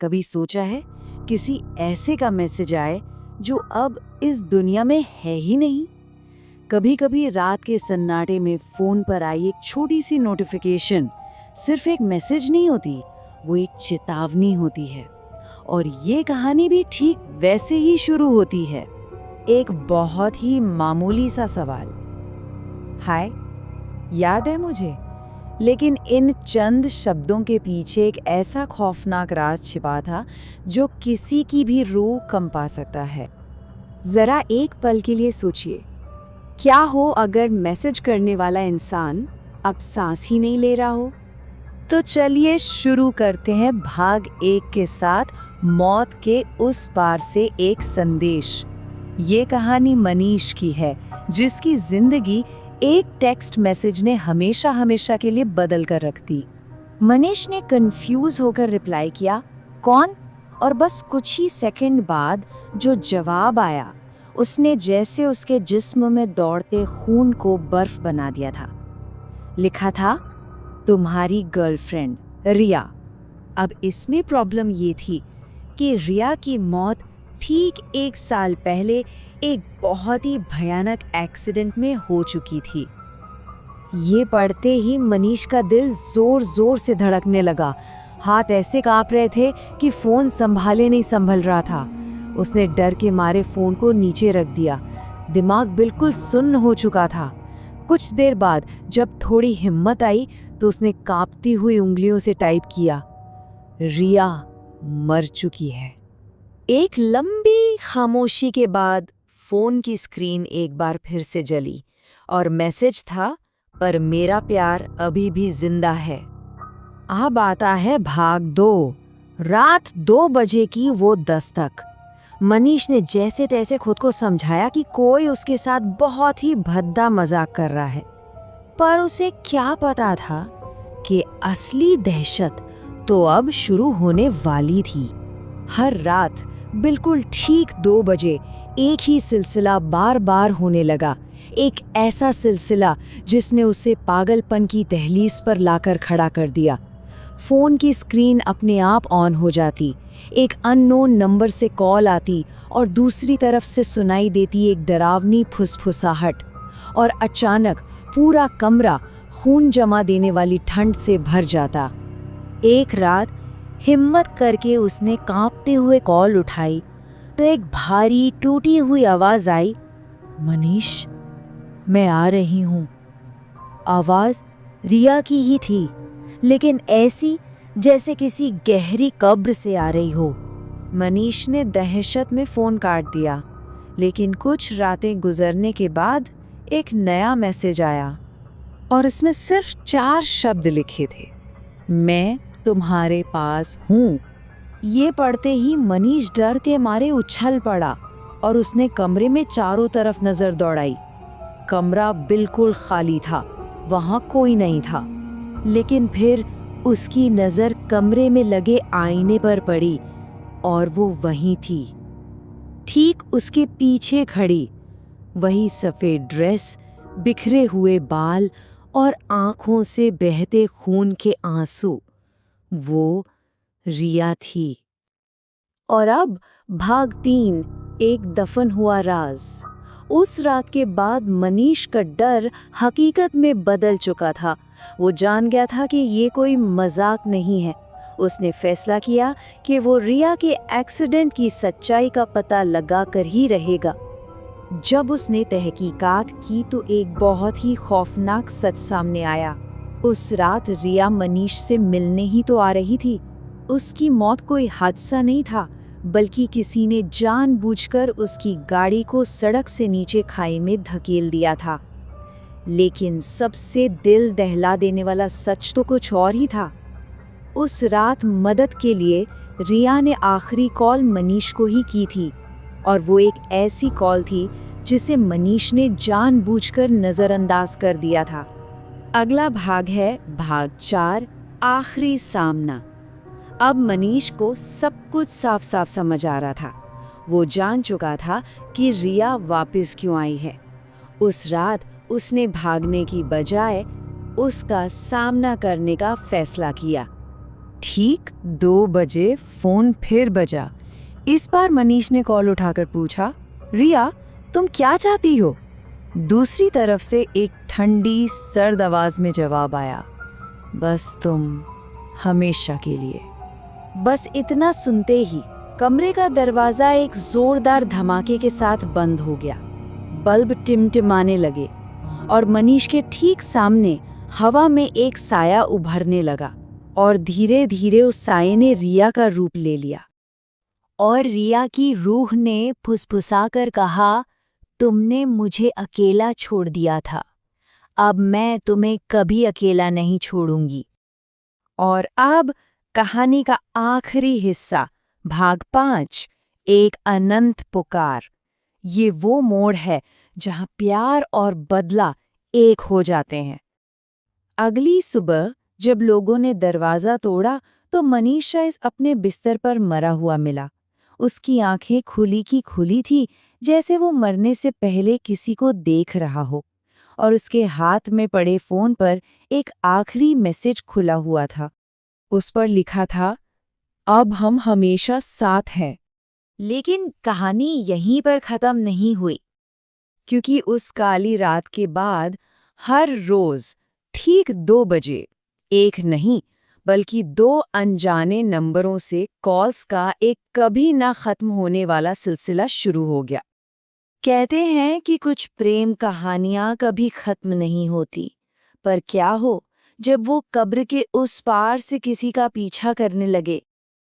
कभी सोचा है किसी ऐसे का मैसेज आए जो अब इस दुनिया में है ही नहीं? कभी कभी रात के सन्नाटे में फोन पर आई एक छोटी सी नोटिफिकेशन सिर्फ एक मैसेज नहीं होती, वो एक चेतावनी होती है। और ये कहानी भी ठीक वैसे ही शुरू होती है, एक बहुत ही मामूली सा सवाल। हाय, याद है मुझे, लेकिन इन चंद शब्दों के पीछे एक ऐसा खौफनाक राज छिपा था जो किसी की भी रूह कंपा सकता है। जरा एक पल के लिए सोचिए, क्या हो अगर मैसेज करने वाला इंसान अब सांस ही नहीं ले रहा हो? तो चलिए शुरू करते हैं भाग 1 के साथ, मौत के उस पार से एक संदेश। ये कहानी मनीष की है, जिसकी जिंदगी एक टेक्स्ट मैसेज ने हमेशा हमेशा के लिए बदल कर रख दी। मनीष ने कंफ्यूज होकर रिप्लाई किया, कौन? और बस कुछ ही सेकंड बाद जो जवाब आया, उसने जैसे उसके जिस्म में दौड़ते खून को बर्फ बना दिया था। लिखा था, तुम्हारी गर्लफ्रेंड रिया। अब इसमें प्रॉब्लम ये थी कि रिया की मौत ठीक 1 साल पहले एक बहुत ही भयानक एक्सीडेंट में हो चुकी थी। ये पढ़ते ही मनीष का दिल जोर जोर से धड़कने लगा। हाथ ऐसे कांप रहे थे कि फोन संभाले नहीं संभल रहा था। उसने डर के मारे फोन को नीचे रख दिया। दिमाग बिल्कुल सुन्न हो चुका था। कुछ देर बाद जब थोड़ी हिम्मत आई तो उसने कांपती हुई उंगलियों से टाइप किया, रिया मर चुकी है। एक लंबी खामोशी के बाद फोन की स्क्रीन एक बार फिर से जली और मैसेज था, पर मेरा प्यार अभी भी जिंदा है। अब आता है भाग 2, रात 2 बजे की वो दस्तक। मनीष ने जैसे तैसे खुद को समझाया कि कोई उसके साथ बहुत ही भद्दा मजाक कर रहा है, पर उसे क्या पता था कि असली दहशत तो अब शुरू होने वाली थी। हर रात बिल्कुल ठीक 2 बजे एक ही सिलसिला बार बार होने लगा, एक ऐसा सिलसिला जिसने उसे पागलपन की दहलीज पर लाकर खड़ा कर दिया। फोन की स्क्रीन अपने आप ऑन हो जाती, एक अननोन नंबर से कॉल आती और दूसरी तरफ से सुनाई देती एक डरावनी फुसफुसाहट, और अचानक पूरा कमरा खून जमा देने वाली ठंड से भर जाता। एक रात हिम्मत करके उसने कांपते हुए कॉल उठाई तो एक भारी टूटी हुई आवाज आई, मनीष, मैं आ रही हूँ। आवाज रिया की ही थी, लेकिन ऐसी जैसे किसी गहरी कब्र से आ रही हो। मनीष ने दहशत में फोन काट दिया, लेकिन कुछ रातें गुजरने के बाद एक नया मैसेज आया और इसमें सिर्फ 4 शब्द लिखे थे, मैं तुम्हारे पास हूँ। ये पढ़ते ही मनीष डर के मारे उछल पड़ा और उसने कमरे में चारों तरफ नजर दौड़ाई। कमरा बिल्कुल खाली था, वहां कोई नहीं था। लेकिन फिर उसकी नजर कमरे में लगे आईने पर पड़ी और वो वहीं थी, ठीक उसके पीछे खड़ी। वही सफेद ड्रेस, बिखरे हुए बाल और आंखों से बहते खून के आंसू, वो रिया थी। और अब भाग 3, एक दफन हुआ राज। उस रात के बाद मनीष का डर हकीकत में बदल चुका था। वो जान गया था कि ये कोई मजाक नहीं है। उसने फैसला किया कि वो रिया के एक्सीडेंट की सच्चाई का पता लगा कर ही रहेगा। जब उसने तहकीकात की तो एक बहुत ही खौफनाक सच सामने आया। उस रात रिया मनीष से मिलने ही तो आ रही थी। उसकी मौत कोई हादसा नहीं था, बल्कि किसी ने जानबूझकर उसकी गाड़ी को सड़क से नीचे खाई में धकेल दिया था। लेकिन सबसे दिल दहला देने वाला सच तो कुछ और ही था। उस रात मदद के लिए रिया ने आखिरी कॉल मनीष को ही की थी, और वो एक ऐसी कॉल थी जिसे मनीष ने जानबूझकर नज़रअंदाज कर दिया था। अगला भाग है भाग 4, आखिरी सामना। अब मनीष को सब कुछ साफ साफ समझ आ रहा था। वो जान चुका था कि रिया वापस क्यों आई है। उस रात उसने भागने की बजाय उसका सामना करने का फैसला किया। ठीक 2 बजे फोन फिर बजा। इस बार मनीष ने कॉल उठाकर पूछा, रिया तुम क्या चाहती हो? दूसरी तरफ से एक ठंडी सर्द आवाज में जवाब आया, बस तुम, हमेशा के लिए। बस इतना सुनते ही कमरे का दरवाजा एक जोरदार धमाके के साथ बंद हो गया। बल्ब टिमटिमाने लगे और मनीष के ठीक सामने हवा में एक साया उभरने लगा और धीरे धीरे उस साये ने रिया का रूप ले लिया। और रिया की रूह ने फुसफुसाकर कहा, तुमने मुझे अकेला छोड़ दिया था, अब मैं तुम्हें कभी अकेला नहीं छोड़ूंगी। और अब कहानी का आखिरी हिस्सा, भाग 5, एक अनंत पुकार। ये वो मोड़ है जहां प्यार और बदला एक हो जाते हैं। अगली सुबह जब लोगों ने दरवाजा तोड़ा तो मनीष शायद अपने बिस्तर पर मरा हुआ मिला। उसकी आंखें खुली की खुली थी, जैसे वो मरने से पहले किसी को देख रहा हो, और उसके हाथ में पड़े फोन पर एक आखिरी मैसेज खुला हुआ था। उस पर लिखा था, अब हम हमेशा साथ हैं। लेकिन कहानी यहीं पर खत्म नहीं हुई, क्योंकि उस काली रात के बाद हर रोज ठीक 2 बजे एक नहीं बल्कि 2 अनजाने नंबरों से कॉल्स का एक कभी ना खत्म होने वाला सिलसिला शुरू हो गया। कहते हैं कि कुछ प्रेम कहानियां कभी खत्म नहीं होती, पर क्या हो जब वो कब्र के उस पार से किसी का पीछा करने लगे